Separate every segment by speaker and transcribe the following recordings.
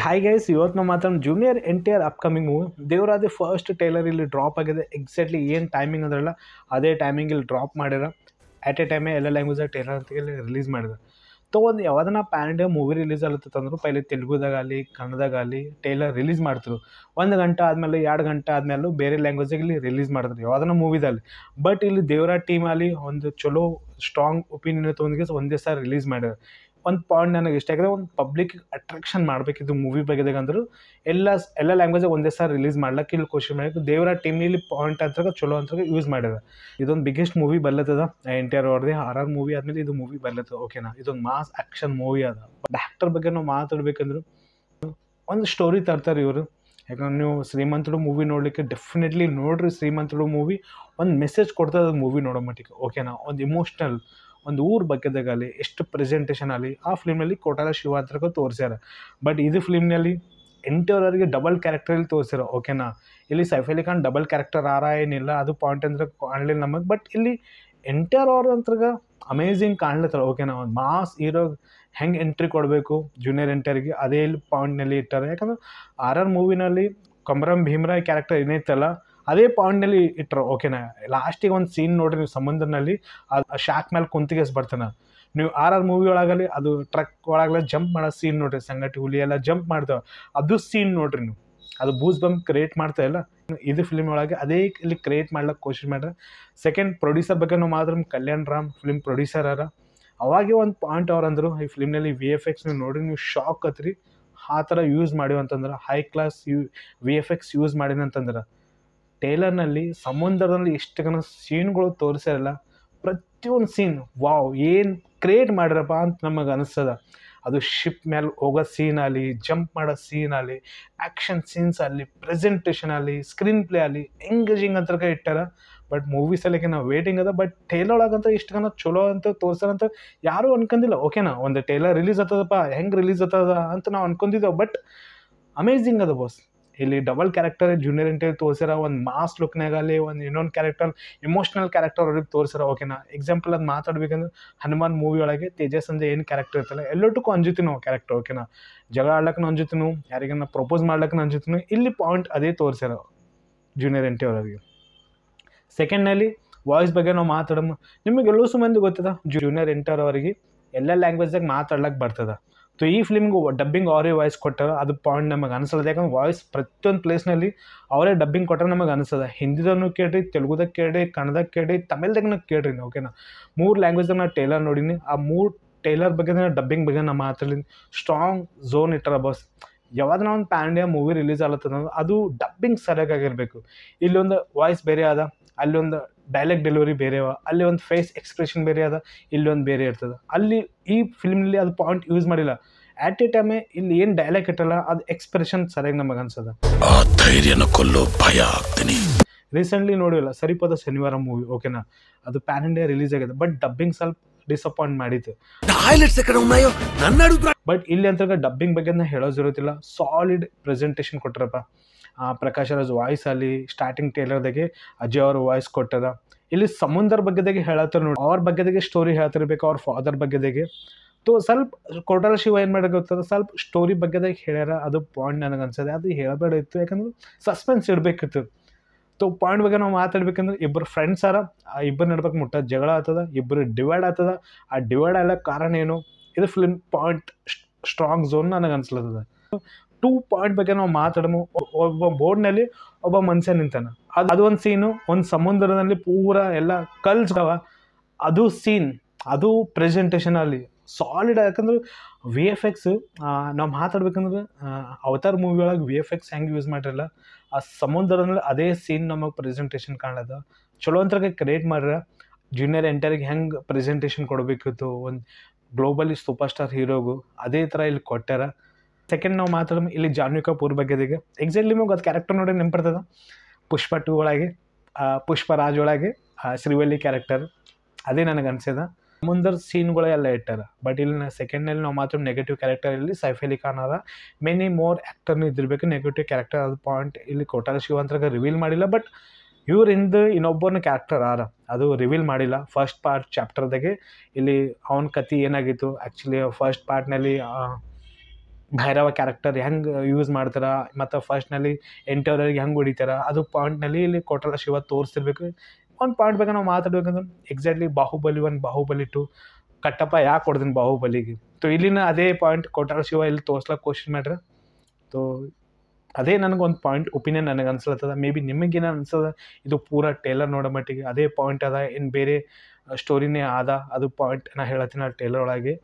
Speaker 1: Hi guys, ಇವತ್ತು ನಾವು ಮಾತಾಡೋಣ ಜೂನಿಯರ್ NTR ಅಪ್ಕಮಿಂಗ್ ಮೂವಿ ದೇವರಾದ ಫಸ್ಟ್ ಟೈಲರ್ ಇಲ್ಲಿ ಡ್ರಾಪ್ ಆಗಿದೆ. ಎಕ್ಸಾಕ್ಟ್ಲಿ ಏನು ಟೈಮಿಂಗ್ ಅಂದ್ರಲ್ಲ ಅದೇ ಟೈಮಿಂಗ್ ಇಲ್ಲಿ ಡ್ರಾಪ್ ಮಾಡ್ಯಾರ. ಆಟ್ ಎ ಟೈಮೇ ಎಲ್ಲ ಲ್ಯಾಂಗ್ವೇಜಾಗ ಟೈಲರ್ ಅಂತ ಇಲ್ಲಿ ರಿಲೀಸ್ ಮಾಡಿದ್ರು. ಒಂದು ಯಾವ್ದನ್ನ ಪ್ಯಾನ್ ಇಂಡಿಯಾ ಮೂವಿ ರಿಲೀಸ್ ಆಗತ್ತಂದ್ರು ಪೈಲೆ ತೆಲುಗುದಾಗಲಿ ಕನ್ನಡದಾಗಲಿ ಟೈಲರ್ ರಿಲೀಸ್ ಮಾಡ್ತಿರು. 1 ಗಂಟೆ ಆದಮೇಲೆ 2 ಗಂಟೆ ಆದಮೇಲೂ ಬೇರೆ ಲ್ಯಾಂಗ್ವೇಜಾಗ ಇಲ್ಲಿ ರಿಲೀಸ್ ಮಾಡಿದ್ರು ಯಾವ್ದನ್ನ ಮೂವಿದಲ್ಲಿ. ಬಟ್ ಇಲ್ಲಿ ದೇವರ ಟೀಮ್ ಅಲ್ಲಿ ಒಂದು ಚಲೋ ಸ್ಟ್ರಾಂಗ್ ಒಪಿನಿಯನ್ ತೊಗೊಂಡಿಗೆ ಒಂದೇ ಸಾರಿ ರಿಲೀಸ್ ಮಾಡ್ಯಾರ. ಒಂದು ಪಾಯಿಂಟ್ ನನಗೆ ಇಷ್ಟ ಆಗಿದೆ, ಒಂದು ಪಬ್ಲಿಕ್ ಅಟ್ರಾಕ್ಷನ್ ಮಾಡಬೇಕಿದ್ದು ಮೂವಿ ಬಗ್ಗೆದಾಗ ಅಂದರು ಎಲ್ಲ ಲ್ಯಾಂಗ್ವೇಜಾಗ ಒಂದೇ ಸಾರಿ ರಿಲೀಸ್ ಮಾಡ್ಲಿಕ್ಕೆ ಇಲ್ಲಿ ಕೋಶಿಶ್ ಮಾಡಬೇಕು. ದೇವರ ಟೀಮ್ನಲ್ಲಿ ಪಾಯಿಂಟ್ ಅಂತ ಚಲೋ ಅಂತ ಯೂಸ್ ಮಾಡ್ಯಾರ. ಇದೊಂದು ಬಿಗ್ಗೆಸ್ಟ್ ಮೂವಿ ಬರ್ಲತ್ತದ NTR ಅವ್ರದ್ದೇ RR ಮೂವಿ ಆದಮೇಲೆ ಇದು ಮೂವಿ ಬರ್ಲತ್ತದ. ಓಕೆನಾ, ಇದೊಂದು ಮಾಸ್ ಆ್ಯಕ್ಷನ್ ಮೂವಿ ಅದ. ಬಟ್ ಆ್ಯಕ್ಟರ್ ಬಗ್ಗೆ ನಾವು ಮಾತಾಡ್ಬೇಕಂದ್ರೆ ಒಂದು ಸ್ಟೋರಿ ತರ್ತಾರೆ ಇವರು. ಯಾಕಂದ್ರೆ ನೀವು ಶ್ರೀಮಂತರು ಮೂವಿ ನೋಡಲಿಕ್ಕೆ ಡೆಫಿನೆಟ್ಲಿ ನೋಡ್ರಿ. ಶ್ರೀಮಂತರು ಮೂವಿ ಒಂದು ಮೆಸೇಜ್ ಕೊಡ್ತದೆ ಮೂವಿ ನೋಡೋ ಮಟ್ಟಿಗೆ. ಓಕೆನಾ, ಒಂದು ಇಮೋಷ್ನಲ್ ಒಂದು ಊರ ಬಗ್ಗೆದಾಗಲಿ ಎಷ್ಟು ಪ್ರೆಸೆಂಟೇಷನ್ ಆಗಲಿ ಆ ಫಿಲ್ಮ್ನಲ್ಲಿ ಕೋಟಾಲ ಶಿವ ಅಂತ ತೋರಿಸ್ಯಾರ. ಬಟ್ ಇದು ಫಿಲ್ಮ್ನಲ್ಲಿ NTR ಅವರಿಗೆ ಡಬಲ್ ಕ್ಯಾರೆಕ್ಟರಲ್ಲಿ ತೋರಿಸ್ಯಾರ. ಓಕೆನಾ, ಇಲ್ಲಿ ಸೈಫ್ ಅಲಿ ಖಾನ್ ಡಬಲ್ ಕ್ಯಾರೆಕ್ಟರ್ ಏನಿಲ್ಲ, ಅದು ಪಾಯಿಂಟ್ ಅಂದ್ರೆ ಕಾಣಲಿಲ್ಲ ನಮಗೆ. ಬಟ್ ಇಲ್ಲಿ NTR ಅವ್ರ ಅಂತರ್ಗ ಅಮೇಝಿಂಗ್ ಕಾಣ್ಲತ್ತಾರ. ಓಕೆನಾ, ಒಂದು ಮಾಸ್ ಹೀರೋ ಹೆಂಗೆ ಎಂಟ್ರಿ ಕೊಡಬೇಕು ಜೂನಿಯರ್ NTRಗೆ ಅದೇ ಇಲ್ಲಿ ಪಾಯಿಂಟ್ನಲ್ಲಿ ಇಟ್ಟಾರೆ. ಯಾಕಂದ್ರೆ RR ಮೂವಿನಲ್ಲಿ ಕಮರಂ ಭೀಮರಾಯ್ ಕ್ಯಾರೆಕ್ಟರ್ ಏನೈತಲ್ಲ ಅದೇ ಪಾಯಿಂಟ್ನಲ್ಲಿ ಇಟ್ಟರು. ಓಕೆನಾ, ಲಾಸ್ಟಿಗೆ ಒಂದು ಸೀನ್ ನೋಡ್ರಿ ನೀವು, ಸಮುದ್ರನಲ್ಲಿ ಆ ಶಾಕ್ ಮೇಲೆ ಕುಂತಿಗೆಸ್ ಬರ್ತಾನೆ. ನೀವು RR ಮೂವಿ ಒಳಗಲ್ಲಿ ಅದು ಟ್ರಕ್ ಒಳಗಲ್ಲ ಜಂಪ್ ಮಾಡೋ ಸೀನ್ ನೋಡ್ರಿ, ಸಂಗಟಿ ಹುಲಿ ಎಲ್ಲ ಜಂಪ್ ಮಾಡ್ತಾವೆ, ಅದು ಸೀನ್ ನೋಡ್ರಿ ನೀವು. ಅದು ಬೂಸ್ ಬಂಪ್ ಕ್ರಿಯೇಟ್ ಮಾಡ್ತಾ ಇಲ್ಲ. ಇದು ಫಿಲ್ಮ್ ಒಳಗೆ ಅದೇ ಇಲ್ಲಿ ಕ್ರಿಯೇಟ್ ಮಾಡ್ಲಿಕ್ಕೆ ಕೋಶಿಶ್ ಮಾಡ್ರೆ. ಸೆಕೆಂಡ್ ಪ್ರೊಡ್ಯೂಸರ್ ಬಗ್ಗೆ ನಾವು ಮಾತ್ರ ಕಲ್ಯಾಣ್ ರಾಮ್ ಫಿಲ್ಮ್ ಪ್ರೊಡ್ಯೂಸರ್ ಅರ. ಅವಾಗೆ ಒಂದು ಪಾಯಿಂಟ್ ಅವ್ರು ಅಂದರು ಈ ಫಿಲ್ಮ್ನಲ್ಲಿ VFX ನೀವು ನೋಡ್ರಿ ನೀವು ಶಾಕ್ ಆತ್ರಿ, ಆ ಥರ ಯೂಸ್ ಮಾಡಿವ ಅಂತಂದ್ರೆ ಹೈ ಕ್ಲಾಸ್ VFX ಯೂಸ್ ಮಾಡಿನ ಅಂತಂದ್ರೆ. ಟೈಲರ್ನಲ್ಲಿ ಸಮುದ್ರದಲ್ಲಿ ಎಷ್ಟು ಕನ ಸೀನ್ಗಳು ತೋರಿಸ್ಯಾರಲ್ಲ, ಪ್ರತಿಯೊಂದು ಸೀನ್ ವಾವ್ ಏನು ಕ್ರಿಯೇಟ್ ಮಾಡ್ಯಾರಪ್ಪ ಅಂತ ನಮಗೆ ಅನಿಸ್ತದ. ಅದು ಶಿಪ್ ಮೇಲೆ ಹೋಗೋ ಸೀನ್ ಆಗಲಿ, ಜಂಪ್ ಮಾಡೋ ಸೀನ್ ಆಗಲಿ, ಆ್ಯಕ್ಷನ್ ಸೀನ್ಸ್ ಆಗಲಿ, ಪ್ರೆಸೆಂಟೇಷನ್ ಆಗಲಿ, ಸ್ಕ್ರೀನ್ ಪ್ಲೇ ಆಗಲಿ ಎಂಗೇಜಿಂಗ್ ಅಂತ ಇಟ್ಟಾರ. ಬಟ್ ಮೂವೀಸಲ್ಲಿಗೆ ನಾವು ವೇಟಿಂಗ್ ಅದ. ಬಟ್ ಟೈಲರ್ ಒಳಗಂತ ಇಷ್ಟು ಕನ ಚಲೋ ಅಂತ ತೋರ್ಸಾರಂತ ಯಾರೂ ಅನ್ಕೊಂಡಿಲ್ಲ. ಓಕೆನಾ, ಒಂದು ಟೈಲರ್ ರಿಲೀಸ್ ಆಗ್ತದಪ್ಪ ಹೆಂಗೆ ರಿಲೀಸ್ ಆಗ್ತದ ಅಂತ ನಾವು ಅನ್ಕೊಂಡಿದ್ದೇವೆ. ಬಟ್ ಅಮೇಝಿಂಗ್ ಅದ ಬಾಸ್. ಇಲ್ಲಿ ಡಬಲ್ ಕ್ಯಾರೆಕ್ಟರ್ ಜೂನಿಯರ್ NTR ತೋರಿಸ್ಯಾರ. ಒಂದು ಮಾಸ್ ಲುಕ್ನಾಗಲಿ, ಒಂದು ಇನ್ನೊಂದು ಕ್ಯಾರೆಕ್ಟರ್ ಇಮೋಷ್ನಲ್ ಕ್ಯಾರೆಕ್ಟರ್ ಅವ್ರಿಗೆ ತೋರಿಸ್ಯಾರ. ಓಕೆನಾ, ಎಕ್ಸಾಂಪಲ್ ಅದು ಮಾತಾಡ್ಬೇಕಂದ್ರೆ ಹನುಮಾನ್ ಮೂವಿ ಒಳಗೆ ತೇಜಸ್ ಅಂದ್ರೆ ಏನು ಕ್ಯಾರೆಕ್ಟರ್ ಇರ್ತಲ್ಲ ಎಲ್ಲಟಕ್ಕೂ ಅಂಜುತ್ತೀವಿ ನಾವು ಕ್ಯಾರೆಕ್ಟರ್. ಓಕೆನಾ, ಜಗಳ ಆಡ್ಲಕ್ಕೂ ಅಂಜುತ್ತೀವಿ, ಯಾರಿಗನ್ನ ಪ್ರಪೋಸ್ ಮಾಡ್ಲಕ್ಕೂ ಅಂಜುತ್ತೀವಿ. ಇಲ್ಲಿ ಪಾಯಿಂಟ್ ಅದೇ ತೋರಿಸ್ಯಾರ ಜೂನಿಯರ್ NTR ಅವರಿಗೆ. ಸೆಕೆಂಡ್ನಲ್ಲಿ ವಾಯ್ಸ್ ಬಗ್ಗೆ ನಾವು ಮಾತಾಡೋಣ. ನಿಮಗೆ ಎಲ್ಲೋ ಮಂದಿ ಗೊತ್ತದ ಜೂನಿಯರ್ NTR ಅವರಿಗೆ ಎಲ್ಲ ಲ್ಯಾಂಗ್ವೇಜ್ದಾಗ ಮಾತಾಡ್ಲಕ್ಕೆ ಬರ್ತದ. ಸೊ ಈ ಫಿಲ್ಮ್ಗೆ ಡಬ್ಬಿಂಗ್ ಅವರೇ ವಾಯ್ಸ್ ಕೊಟ್ಟಾರ. ಅದು ಪಾಯಿಂಟ್ ನಮಗೆ ಅನಿಸಲ್ಲ. ಯಾಕಂದ್ರೆ ವಾಯ್ಸ್ ಪ್ರತಿಯೊಂದು ಪ್ಲೇಸ್ನಲ್ಲಿ ಅವರೇ ಡಬ್ಬಿಂಗ್ ಕೊಟ್ಟಾರ ನಮಗೆ ಅನಿಸ್ತದ. ಹಿಂದಿದನ್ನು ಕೇಳ್ರಿ, ತೆಲುಗುದಾಗ ಕೇಳ್ರಿ, ಕನ್ನಡದಾಗ ಕೇಳ್ರಿ, ತಮಿಳ್ದಾಗ ಕೇಳ್ರಿ. ಓಕೆನಾ, 3 ಲ್ಯಾಂಗ್ವೇಜ್ದಾಗ ನಾನು ಟೈಲರ್ ನೋಡೀನಿ. ಆ 3 ಟೈಲರ್ ಬಗ್ಗೆ ಡಬ್ಬಿಂಗ್ ಬಗ್ಗೆ ನಾನು ಮಾತಾಡಿನಿ. ಸ್ಟ್ರಾಂಗ್ ಝೋನ್ ಇಟ್ಟಾರ ಬಾಸ್. ಯಾವ್ದು ಒಂದು ಪ್ಯಾನ್ ಇಂಡಿಯಾ ಮೂವಿ ರಿಲೀಸ್ ಆಗ್ಲತ್ತದ ಅದು ಡಬ್ಬಿಂಗ್ ಸರಿಯಾಗಿರಬೇಕು. ಇಲ್ಲೊಂದು ವಾಯ್ಸ್ ಬೇರೆ ಅದ, ಅಲ್ಲೊಂದು ಡೈಲಾಗ್ ಡೆಲಿವರಿ ಬೇರೆ ಅವ, ಅಲ್ಲಿ ಒಂದು ಫೇಸ್ ಎಕ್ಸ್ಪ್ರೆಷನ್ ಬೇರೆ ಅದ, ಇಲ್ಲೊಂದು ಬೇರೆ ಇರ್ತದೆ. ಅಲ್ಲಿ ಈ ಫಿಲ್ಮ್ನಲ್ಲಿ ಅದು ಪಾಯಿಂಟ್ ಯೂಸ್ ಮಾಡಿಲ್ಲ. ಆಟ್ ಎ ಟೈಮೇ ಇಲ್ಲಿ ಏನು ಡೈಲಾಗ್ ಇಟ್ಟಲ್ಲ ಅದು ಎಕ್ಸ್ಪ್ರೆಷನ್ ಸರಿಯಾಗಿ ನಮಗೆ ಅನ್ಸದ. ರೀಸೆಂಟ್ಲಿ ನೋಡಿಲ್ಲ ಸರಿಪದ ಶನಿವಾರ ಮೂವಿ. ಓಕೆನಾ, ಅದು ಪ್ಯಾನ್ ಇಂಡಿಯಾ ರಿಲೀಸ್ ಆಗಿದೆ. ಬಟ್ ಡಬ್ಬಿಂಗ್ ಸ್ವಲ್ಪ ಡಿಸಪಾಯಿಂಟ್ ಮಾಡಿತ್ತು. ಬಟ್ ಇಲ್ಲಿ ಅಂತ ಡಬ್ಬಿಂಗ್ ಬಗ್ಗೆ ಹೇಳೋ ಜರುತ್ತಿಲ್ಲ. ಸಾಲಿಡ್ ಪ್ರೆಸೆಂಟೇಷನ್ ಕೊಟ್ಟರಪ್ಪ. ಪ್ರಕಾಶ್ ರಾಜ್ ವಾಯ್ಸ್ ಅಲ್ಲಿ ಸ್ಟಾರ್ಟಿಂಗ್ ಟೈಲರ್ದಾಗೆ ಅಜಯ್ ಅವ್ರ ವಾಯ್ಸ್ ಕೊಟ್ಟದ. ಇಲ್ಲಿ ಸಮುದ್ರ ಬಗ್ಗೆದಾಗೆ ಹೇಳತ್ತಾರ ನೋಡಿ, ಅವ್ರ ಬಗ್ಗೆದಾಗೆ ಸ್ಟೋರಿ ಹೇಳ್ತಿರ್ಬೇಕು, ಅವ್ರ ಫಾದರ್ ಬಗ್ಗೆದಾಗೆ. ಸ್ವಲ್ಪ ಕೋಟಾಲ ಶಿವ ಏನು ಮಾಡೋಕೆ ಗೊತ್ತದ, ಸ್ವಲ್ಪ ಸ್ಟೋರಿ ಬಗ್ಗೆದಾಗ ಹೇಳ್ಯಾರ. ಅದು ಪಾಯಿಂಟ್ ನನಗೆ ಅನ್ಸದೆ, ಅದು ಹೇಳಬೇಡಿತ್ತು. ಯಾಕಂದ್ರೆ ಸಸ್ಪೆನ್ಸ್ ಇಡಬೇಕಿತ್ತು. ಪಾಯಿಂಟ್ ಬಗ್ಗೆ ನಾವು ಮಾತಾಡ್ಬೇಕಂದ್ರೆ ಇಬ್ಬರು ಫ್ರೆಂಡ್ಸ್ ಅರ, ಆ ಇಬ್ಬರು ನಡ್ಬೇಕು ಮುಟ್ಟ ಜಗಳ ಆಗ್ತದ, ಇಬ್ಬರು ಡಿವೈಡ್ ಆಗ್ತದ. ಆ ಡಿವೈಡ್ ಎಲ್ಲ ಕಾರಣ ಏನು, ಇದು ಫಿಲ್ಮ್ ಪಾಯಿಂಟ್ ಸ್ಟ್ರಾಂಗ್ ಝೋನ್ ನನಗೆ ಅನ್ಸ್ಲತ್ತದ. 2 ಪಾಯಿಂಟ್ ಬಗ್ಗೆ ನಾವು ಮಾತಾಡೋಣ. ಒಬ್ಬ ಬೋರ್ಡ್ನಲ್ಲಿ ಒಬ್ಬ ಮನುಷ್ಯ ನಿಂತಾನ, ಅದು ಒಂದು ಸೀನು. ಒಂದು ಸಮುದ್ರದಲ್ಲಿ ಪೂರ ಎಲ್ಲ ಕಲ್ಸ್ದವ, ಅದು ಸೀನ್, ಅದು ಪ್ರೆಸೆಂಟೇಷನ್ ಅಲ್ಲಿ ಸಾಲಿಡ್. ಯಾಕಂದ್ರೆ VFX ನಾವು ಮಾತಾಡ್ಬೇಕಂದ್ರೆ ಅವತಾರ್ ಮೂವಿ ಒಳಗೆ VFX ಹೆಂಗೆ ಯೂಸ್ ಮಾಡಿರಲ್ಲ, ಆ ಸಮುದ್ರದಲ್ಲಿ ಅದೇ ಸೀನ್ ನಮಗೆ ಪ್ರೆಸೆಂಟೇಷನ್ ಕಾಣದ ಚಲೋ ಅಂತ ಕ್ರಿಯೇಟ್ ಮಾಡ್ರ. ಜೂನಿಯರ್ NTRಗೆ ಹೆಂಗೆ ಪ್ರೆಸೆಂಟೇಷನ್ ಕೊಡಬೇಕಿತ್ತು ಒಂದು ಗ್ಲೋಬಲಿ ಸೂಪರ್ ಸ್ಟಾರ್ ಹೀರೋಗು, ಅದೇ ಥರ ಇಲ್ಲಿ ಕೊಟ್ಟಾರ. ಸೆಕೆಂಡ್ ನಾವು ಮಾತಾಡೋಣ ಇಲ್ಲಿ ಜಾನ್ವಿ ಕಪೂರ್ ಬಗ್ಗೆದಿಗೆ. ಎಕ್ಸಾಕ್ಟ್ಲಿ ನಿಮಗೆ ಅದು ಕ್ಯಾರೆಕ್ಟರ್ ನೋಡಿ ನೆನಪಿರ್ತದ. ಪುಷ್ಪ 2 ಒಳಗೆ ಪುಷ್ಪರಾಜ್ ಒಳಗೆ ಶ್ರೀವಲ್ಲಿ ಕ್ಯಾರೆಕ್ಟರ್, ಅದೇ ನನಗೆ ಅನ್ಸಿದ. ಮುಂದೆ ಸೀನ್ಗಳೆಲ್ಲ ಇಟ್ಟಾರ. ಬಟ್ ಇಲ್ಲಿ ಸೆಕೆಂಡ್ನಲ್ಲಿ ನಾವು ಮಾತ್ರ ನೆಗೆಟಿವ್ ಕ್ಯಾರೆಕ್ಟರ್ ಇಲ್ಲಿ ಸೈಫ್ ಅಲಿ ಖಾನ್ ಅದ. ಮೆನಿ ಮೋರ್ ಆ್ಯಕ್ಟರ್ನು ಇದ್ದಿರಬೇಕು ನೆಗೆಟಿವ್ ಕ್ಯಾರೆಕ್ಟರ್. ಅದು ಪಾಯಿಂಟ್ ಇಲ್ಲಿ ಕೋಟಾಲ ಶಿವ ಅಂತ ರಿವೀಲ್ ಮಾಡಿಲ್ಲ. ಬಟ್ ಇವರಿಂದ ಇನ್ನೊಬ್ಬನ ಕ್ಯಾರೆಕ್ಟರ್ ಅದು ರಿವೀಲ್ ಮಾಡಿಲ್ಲ. ಫಸ್ಟ್ ಪಾರ್ಟ್ ಚಾಪ್ಟರ್ದಾಗೆ ಇಲ್ಲಿ ಅವನ ಕತೆ ಏನಾಗಿತ್ತು ಆ್ಯಕ್ಚುಲಿ ಫಸ್ಟ್ ಪಾರ್ಟ್ನಲ್ಲಿ ಭೈರವ ಕ್ಯಾರೆಕ್ಟರ್ ಹೆಂಗೆ ಯೂಸ್ ಮಾಡ್ತಾರೆ ಮತ್ತು ಫಸ್ಟ್ನಲ್ಲಿ ಎಂಟವ್ರಿಗೆ ಹೆಂಗೆ ಹೊಡಿತಾರೆ ಅದು ಪಾಯಿಂಟ್ನಲ್ಲಿ ಇಲ್ಲಿ ಕೊಟ್ರಲ್ಲ ಶಿವ ತೋರಿಸ್ತಿರ್ಬೇಕು. ಒಂದು ಪಾಯಿಂಟ್ ಬೇಕಾದ್ರೆ ನಾವು ಮಾತಾಡ್ಬೇಕಂದ್ರೆ ಎಕ್ಸಾಕ್ಟ್ಲಿ ಬಾಹುಬಲಿ 1 ಬಾಹುಬಲಿ 2 ಕಟ್ಟಪ್ಪ ಯಾಕೆ ಕೊಡ್ತೀನಿ ಬಾಹುಬಲಿಗೆ. ಸೊ ಇಲ್ಲಿನ ಅದೇ ಪಾಯಿಂಟ್ ಕೊಟ್ಟಾರ ಶಿವ ಇಲ್ಲಿ ತೋರ್ಸ್ಲಕ್ಕೆ ಕೋಶಿಶ್ ಮಾಡ್ರೆ. ಸೊ ಅದೇ ನನಗೊಂದು ಪಾಯಿಂಟ್ ಒಪಿನಿಯನ್ ನನಗೆ ಅನ್ಸ್ಲತ್ತದ. ಮೇ ಬಿ ನಿಮಗೇನು ಅನ್ಸದ ಇದು ಪೂರ ಟೇಲರ್ ನೋಡೋ ಮಟ್ಟಿಗೆ ಅದೇ ಪಾಯಿಂಟ್ ಅದ, ಇನ್ನು ಬೇರೆ ಸ್ಟೋರಿನೇ ಆದ ಅದು ಪಾಯಿಂಟ್ ನಾ ಹೇಳತ್ತೀನಿ. ಆ ಟೇಲರ್ ಒಳಗೆ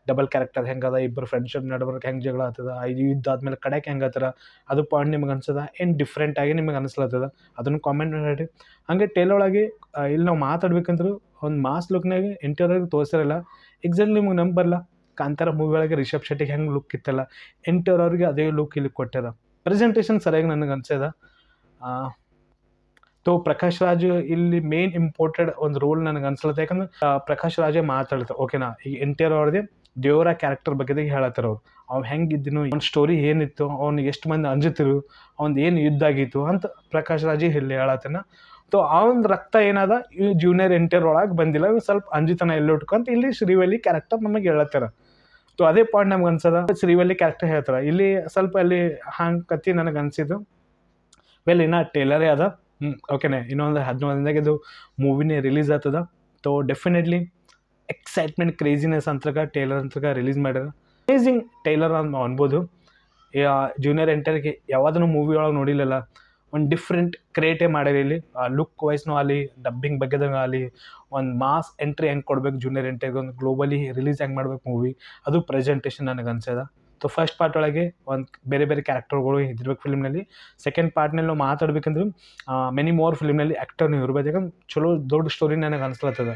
Speaker 1: ಡಬಲ್ ಕ್ಯಾರೆಕ್ಟರ್ ಹೆಂಗದ, ಇಬ್ಬರು ಫ್ರೆಂಡ್ಶಿಪ್ ನಡ್ಬರ್ಕ್ ಹೆಂಗೆ ಜಗಳ ಆಗ್ತದ, ಇದು ಇದ್ದಾದ್ಮೇಲೆ ಕಡೆಗೆ ಹೆಂಗೆ ಆತರ ಅದು ಪಾಯಿಂಟ್ ನಿಮ್ಗೆ ಅನ್ಸದ ಏನು ಡಿಫ್ರೆಂಟಾಗಿ ನಿಮಗೆ ಅನಿಸ್ಲತ್ತದ ಅದನ್ನು ಕಾಮೆಂಟ್ ಮಾಡಿ. ಹಾಗೆ ಟೇಲರ್ ಒಳಗೆ ಇಲ್ಲಿ ನಾವು ಮಾತಾಡ್ಬೇಕಂದ್ರೆ ಒಂದು ಮಾಸ್ ಲುಕ್ನಾಗ ಎಂಟರ್ವ್ರಿಗೆ ತೋರಿಸಿರಲ್ಲ. ಎಕ್ಸಾಕ್ಟ್ಲಿ ನಿಮ್ಗೆ ನಂಬರಲ್ಲ ಕಾಂತಾರ ಮೂವಿ ಒಳಗೆ ರಿಷಬ್ ಶೆಟ್ಟಿಗೆ ಹೆಂಗೆ ಲುಕ್ ಇತ್ತಲ್ಲ ಎಂಟರ್ವ್ರಿಗೆ ಅದೇ ಲುಕ್ ಇಲ್ಲಿ ಕೊಟ್ಟಾರ. ಪ್ರೆಸೆಂಟೇಷನ್ ಸರಿಯಾಗಿ ನನಗೆ ಅನ್ಸದ. ತೋ ಪ್ರಕಾಶ್ ರಾಜ್ ಇಲ್ಲಿ ಮೇನ್ ಇಂಪಾರ್ಟೆಂಟ್ ಒಂದು ರೋಲ್ ನನಗೆ ಅನ್ಸಲತ್ತೆ. ಯಾಕಂದ್ರೆ ಪ್ರಕಾಶ್ ರಾಜೇ ಮಾತಾಡ್ತಾರೆ ಓಕೆನಾ. ಈಗ NTR ಅವ್ರದ್ದೇ ದೇವರ ಕ್ಯಾರೆಕ್ಟರ್ ಬಗ್ಗೆ ಹೇಳತ್ತಾರ ಅವ್ರು. ಅವ್ನು ಹೆಂಗಿದ್ದನು, ಒಂದು ಸ್ಟೋರಿ ಏನಿತ್ತು, ಅವ್ನಿಗೆ ಎಷ್ಟು ಮಂದಿ ಅಂಜುತ್ತಿರು, ಅವ್ನು ಏನು ಯುದ್ಧ ಆಗಿತ್ತು ಅಂತ ಪ್ರಕಾಶ್ ರಾಜೇ ಇಲ್ಲಿ ಹೇಳತ್ತನ. ಸೊ ಅವನ ರಕ್ತ ಏನದ ಈ ಜೂನಿಯರ್ NTR ಒಳಗೆ ಬಂದಿಲ್ಲ, ಸ್ವಲ್ಪ ಅಂಜಿತನ ಎಲ್ಲ ಉಟ್ಕೊಂತ ಇಲ್ಲಿ ಶ್ರೀವಲ್ಲಿ ಕ್ಯಾರೆಕ್ಟರ್ ನಮಗೆ ಹೇಳತ್ತಾರ. ಸೊ ಅದೇ ಪಾಯಿಂಟ್ ನಮ್ಗೆ ಅನ್ಸದ. ಶ್ರೀವಲ್ಲಿ ಕ್ಯಾರೆಕ್ಟರ್ ಹೇಳ್ತಾರೆ ಇಲ್ಲಿ ಸ್ವಲ್ಪ ಅಲ್ಲಿ ಹಂಗೆ ಕತ್ತಿ ನನಗೆ ಅನಿಸಿದ್ದು. ವೆಲ್ ಇನ್ನು ಟೇಲರೇ ಅದ. ಓಕೆನೆ, ಇನ್ನೊಂದು 11 ದಿನದಾಗ ಇದು ಮೂವಿನೇ ರಿಲೀಸ್ ಆಗ್ತದ. ಸೊ ಡೆಫಿನೆಟ್ಲಿ ಎಕ್ಸೈಟ್ಮೆಂಟ್ ಕ್ರೇಜಿನೆಸ್ ಅಂತಗ ಟೇಲರ್ ಅಂತಗ ರಿಲೀಸ್ ಮಾಡ್ಯಾರ. ಅಮೇಝಿಂಗ್ ಟೇಲರ್ ಅಂತ ಅನ್ಬೋದು. ಜೂನಿಯರ್ NTRಗೆ ಯಾವುದನ್ನು ಮೂವಿ ಒಳಗೆ ನೋಡಿಲ್ಲಲ್ಲ, ಒಂದು ಡಿಫ್ರೆಂಟ್ ಕ್ರಿಯೇಟೇ ಮಾಡ್ಯಾರ ಇಲ್ಲಿ. ಲುಕ್ ವೈಸ್ನೂ ಆಗಲಿ, ಡಬ್ಬಿಂಗ್ ಬಗ್ಗೆದಾಗ ಆಗಲಿ, ಒಂದು ಮಾಸ್ ಎಂಟ್ರಿ ಹೆಂಗೆ ಕೊಡ್ಬೇಕು ಜೂನಿಯರ್ NTRಗೆ, ಒಂದು ಗ್ಲೋಬಲಿ ರಿಲೀಸ್ ಹೆಂಗೆ ಮಾಡ್ಬೇಕು ಮೂವಿ, ಅದು ಪ್ರೆಸೆಂಟೇಷನ್ ನನಗೆ ಅನ್ಸದ. ಸೊ ಫಸ್ಟ್ ಪಾರ್ಟ್ ಒಳಗೆ ಒಂದು ಬೇರೆ ಬೇರೆ ಕ್ಯಾರೆಕ್ಟರ್ಗಳು ಇದ್ದಿರ್ಬೇಕು ಫಿಲ್ಮ್ನಲ್ಲಿ. ಸೆಕೆಂಡ್ ಪಾರ್ಟ್ನಲ್ಲಿ ನಾವು ಮಾತಾಡ್ಬೇಕಂದ್ರೆ ಮೆನಿ ಮೋರ್ ಫಿಲ್ಮ್ನಲ್ಲಿ ಆ್ಯಕ್ಟರ್ನು ಇರ್ಬೇಕು. ಯಾಕಂದ್ರೆ ಚಲೋ ದೊಡ್ಡ ಸ್ಟೋರಿ ನನಗೆ ಅನ್ಸ್ಲತ್ತದ.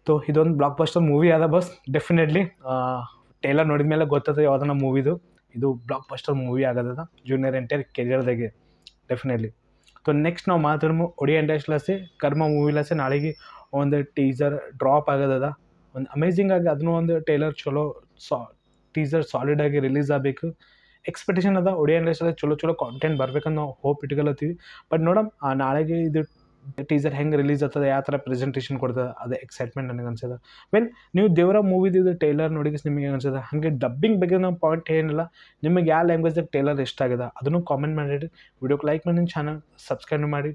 Speaker 1: ಸೊ ಇದೊಂದು ಬ್ಲಾಕ್ ಬಸ್ಟರ್ ಮೂವಿ ಅದ ಬಸ್. ಡೆಫಿನೆಟ್ಲಿ ಟೇಲರ್ ನೋಡಿದ ಮೇಲೆ ಗೊತ್ತದ ಯಾವುದನ್ನ ಮೂವಿದು ಇದು ಬ್ಲಾಕ್ ಬಸ್ಟರ್ ಮೂವಿ ಆಗದ ಜೂನಿಯರ್ NTR ಕೆರಿಯರ್ದಾಗೆ ಡೆಫಿನೆಟ್ಲಿ. ಸೊ ನೆಕ್ಸ್ಟ್ ನಾವು ಮಾತಾಡ್ಮು ಒಡಿಯಾ ಇಂಡಸ್ಟ್ರಿಲಸೆ ಕರ್ಮ ಮೂವಿಲಸೆ ನಾಳೆಗೆ ಒಂದು ಟೀಸರ್ ಡ್ರಾಪ್ ಆಗದ. ಒಂದು ಅಮೇಝಿಂಗ್ ಆಗಿ ಅದನ್ನೂ ಒಂದು ಟೇಲರ್ ಚಲೋ ಟೀಸರ್ ಸಾಲಿಡಾಗಿ ರಿಲೀಸ್ ಆಗಬೇಕು ಎಕ್ಸ್ಪೆಕ್ಟೇಷನ್ ಅದ. ಒಡಿಯಾ ಇಂಡಸ್ಟ್ರಿಯಲ್ಲಿ ಚಲೋ ಚಲೋ ಕಾಂಟೆಂಟ್ ಬರ್ಬೇಕಂತ ನಾವು ಹೋಪ್ ಇಟ್ಕೊಳತ್ತೀವಿ. ಬಟ್ ನೋಡಮ್ ನಾಳೆಗೆ ಇದು ಟೀಸರ್ ಹೆಂಗೆ ರಿಲೀಸ್ ಆಗ್ತದೆ, ಯಾವ ಥರ ಪ್ರೆಸೆಂಟೇಷನ್ ಕೊಡ್ತದೆ, ಅದೇ ಎಕ್ಸೈಟ್ಮೆಂಟ್ ನನಗೆ ಅನ್ಸದ. ವೆಲ್ ನೀವು ದೇವರ ಮೂವಿದು ಟೇಲರ್ ನೋಡಿ ನಿಮಗೆ ಅನ್ಸದ. ಹಾಗೆ ಡಬ್ಬಿಂಗ್ ಬಗ್ಗೆ ನಾವು ಪಾಯಿಂಟ್ ಏನಿಲ್ಲ, ನಿಮಗೆ ಯಾವ ಲ್ಯಾಂಗ್ವೇಜ್ದಾಗ ಟೇಲರ್ ಇಷ್ಟ ಆಗಿದೆ ಅದನ್ನು ಕಾಮೆಂಟ್ ಮಾಡಿರಿ. ವಿಡಿಯೋಕ್ಕೆ ಲೈಕ್ ಮಾಡಿ, ಚಾನಲ್ ಸಬ್ಸ್ಕ್ರೈಬ್ ಮಾಡಿ.